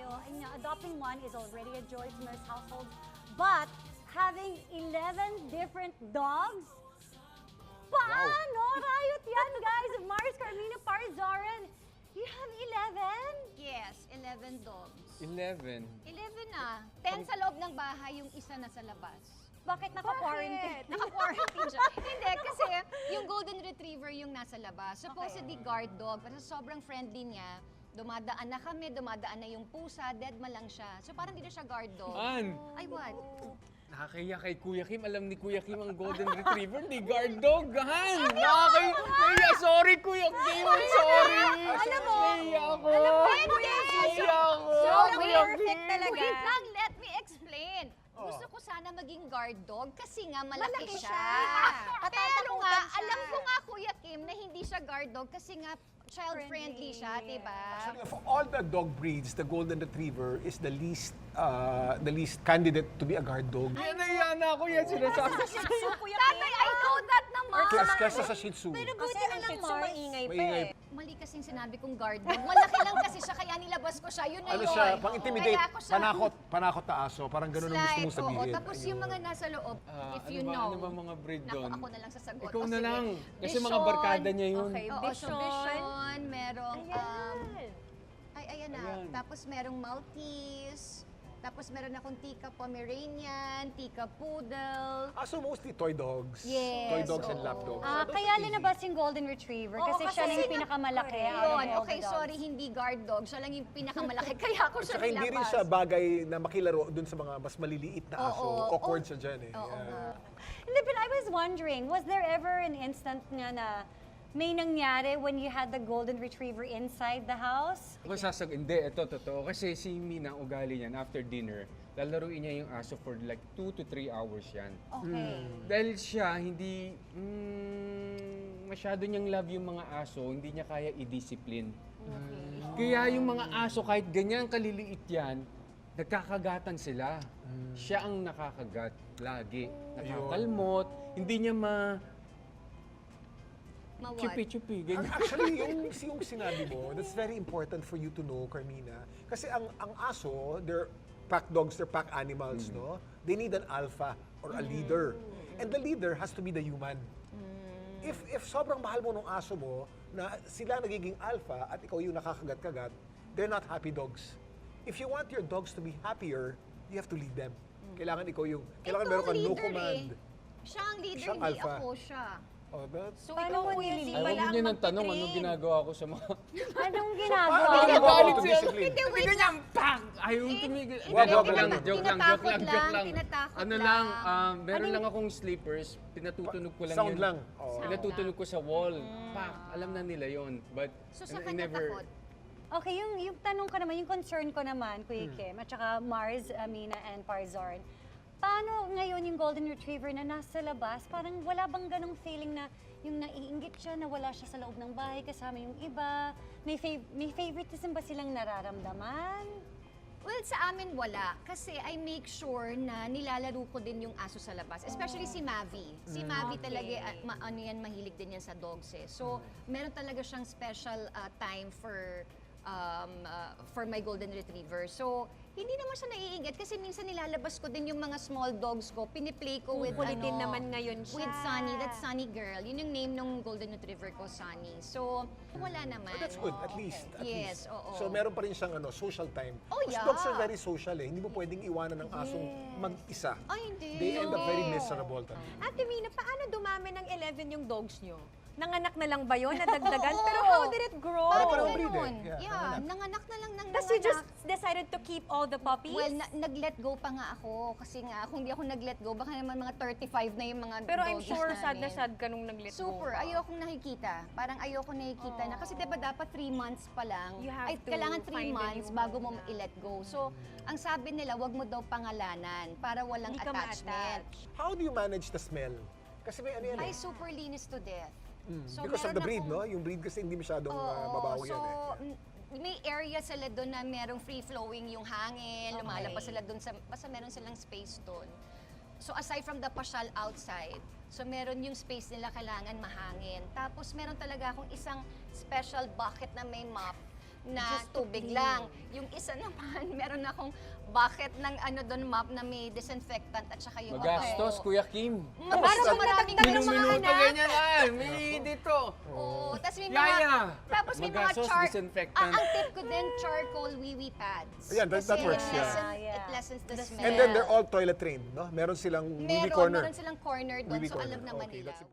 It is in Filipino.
tayo. And adopting one is already a joy to most households. But having 11 different dogs? Paano? Riot yan, guys! Mars, Carmina, Parzoran, you have 11? Yes, 11 dogs. 11. 11 na. 10 sa loob ng bahay, yung isa na sa labas. Bakit naka-quarantine? Naka-quarantine siya. Hindi, kasi yung Golden Retriever yung nasa labas. Supposedly guard dog, pero sobrang friendly niya. Dumadaan na kami, dumadaan na yung pusa, dead ma lang siya. So parang hindi na siya guard dog. An, Ay, what? nakakaya kay Kuya Kim. Alam ni Kuya Kim ang Golden Retriever, di guard dog. Han! Nakakaya, sorry Kuya Kim, I'm sorry. Alam mo, Naiya ako. alam mo, Naiya ako. So, Kuya perfect Kim. talaga. Wait lang, let me explain. Gusto ko sana maging guard dog kasi nga malaki Malaki siya. siya. Pero nga, Patatakutan siya. alam ko nga Kuya Kim na hindi siya guard dog kasi nga child-friendly siya, diba? Actually, of all the dog breeds, the Golden Retriever is the least candidate to be a guard dog. Yan na na ako yan sinasabi. Tatay, I know that naman. Kesa sa Shih Tzu. Pero Kasi buti na ang lang, Shih Tzu Mars. maingay pa Maingay. eh. Mali kasing sinabi kong guard dog. Malaki lang kasi siya, kaya nilabas ko siya. Yun na Ano yun. siya, pang-intimidate, Kaya ako siya- panakot na aso. Parang ganun ang gusto Slight, mong sabihin. oo. Tapos yung mga nasa loob, if you know. Ano ba mga breed Naku, doon? ako na lang sasagot. Ikaw O, na sige. lang. Kasi mga Bichon. barkada niya yun. Okay, Oo, so Bichon. Bichon, merong, Ayan. ayan na. Ayan. Tapos merong Maltese. Tapos meron akong Tika Pomeranian, Tika Poodle. So mostly toy dogs. Yes, Toy dogs and oo. lap dogs. Ah, So, kaya that's easy. linabas yung Golden Retriever Oo, kasi siya lang kasi yung pinakamalaki. out of Yun, all the okay, dogs. sorry, hindi guard dog. Siya lang yung pinakamalaki, kaya ako At siya saka hindi rin nilabas. siya bagay na makilaro dun sa mga mas maliliit na aso. Oo. Awkward siya dyan eh. Oo Yeah. nga. Hindi, but I was wondering, was there ever an instant nga na may nangyari when you had the Golden Retriever inside the house? Ako hindi, ito totoo. Kasi si Mina, ugali niyan, after dinner, lalaruin niya yung aso for like 2 to 3 hours yan. Okay. Dahil siya, hindi, masyado niyang love yung mga aso, hindi niya kaya i-discipline. Kaya yung mga aso, kahit ganyan kaliliit yan, nagkakagatan sila. Siya ang nakakagat lagi. Nakakalmot, hindi niya Ma-what? chupi-chupi, ganyan. Actually, yung sinabi mo, that's very important for you to know, Carmina. Kasi ang aso, they're pack dogs, they're pack animals, no? They need an alpha or a leader. And the leader has to be the human. If sobrang mahal mo ng aso mo, na sila nagiging alpha at ikaw yung nakakagat-kagat, they're not happy dogs. If you want your dogs to be happier, you have to lead them. Kailangan ikaw yung, kailangan Ito meron ang kang no leader command. Siya ang leader, Siyang hindi alpha. ako siya. Oh, that's... So Paano ikaw, mo Kuya nililipat? Kim, Ayaw wala niya ang ng tanong, anong magtitrain. ginagawa ko sa mga... Anong Paano ginagawa? ginagawa Galit to siya. discipline? Hindi, wait Hindi lang. niya, pak! Ayaw tumigil. Hindi, Wag, wag, Joke lang, wag. joke lang, Tinatakot joke lang, joke lang, lang. tinatakot Ano lang. lang, meron lang akong sleepers, pinatutunog ko lang Sound yun. lang. Oo. Pinatutunog ko sa wall. Pak! Alam na nila yon. But, So sa I kanya never... takot. Okay, yung tanong ko naman, yung concern ko naman, Kuya Kim, at saka Mars, Amina, and Parzarn, paano ngayon yung Golden Retriever na nasa labas, parang wala bang ganong feeling na yung naiinggit siya, na wala siya sa loob ng bahay kasama yung iba? May favoritism ba silang nararamdaman? Well, sa amin wala. Kasi I make sure na nilalaro ko din yung aso sa labas. Especially si Mavi. Si Mavi talaga, ano yan, mahilig din yan sa dogs eh. So, meron talaga siyang special time for my Golden Retriever. So, hindi naman siya naiinggit kasi minsan nilalabas ko din yung mga small dogs ko, piniplay ko with Kulitin naman ngayon siya. with Sunny, that's Sunny Girl. Yun yung name ng Golden Retriever ko, Sunny. So, wala naman. But that's good, at least. At Yes, least. oo. So meron pa rin siyang social time. Oh, Because yeah. dogs are very social eh. Hindi mo pwedeng iwanan ng asong mag-isa. Ay, hindi. They end up very Oo. miserable. Ate Mina, paano dumami ng 11 yung dogs nyo? Nanganak na lang ba yun? Nadagdagan? Oo. Pero how did it grow? Parang Parang breed eh. ganun. Yeah, Yeah, nanganak. nanganak na lang ng Tapos you just decided to keep all the puppies? Well, nag-let go pa nga ako. Kasi nga, kung di ako nag-let go, baka naman mga 35 na yung mga Pero I'm doggies sure sad na namin. sad ka nung nag-let go. Super. Ayokong nakikita. Parang ayokong nakikita na. Kasi diba dapat 3 months pa lang. You have Ay, to kailangan 3 find a months new bago home mo na. i-let go. So, ang sabi nila, wag mo daw pangalanan para walang Hindi ka attachment. ma-attach. How do you manage the smell? Kasi may ano yan Ay, eh. super linis to death. So, Because of meron the breed, akong- no? Yung breed kasi hindi masyadong Oo, mabaho so, yan eh. may area sila doon na merong free-flowing yung hangin, lumalabas sila doon sa, basta meron silang space doon. So aside from the pasyal outside, so meron yung space nila kailangan mahangin. Tapos meron talaga akong isang special bucket na may mop na Just to tubig clean. lang. Yung isa naman, meron akong bucket ng doon map na may disinfectant at saka yung Magastos, Kuya Kim. Parang maraming nadagdagan ng mga Minuminuto anak. ganyan may dito. Oo, tapos may Yaya! tapos may mga Magastos, disinfectant. ang tip ko din, charcoal wee-wee pads. Ayan, that Kasi works, it yeah. it lessens the smell. And then they're all toilet trained, no? Meron silang wee corner. Meron silang corner doon, Wee-wee so corner. alam naman Okay, nila. that's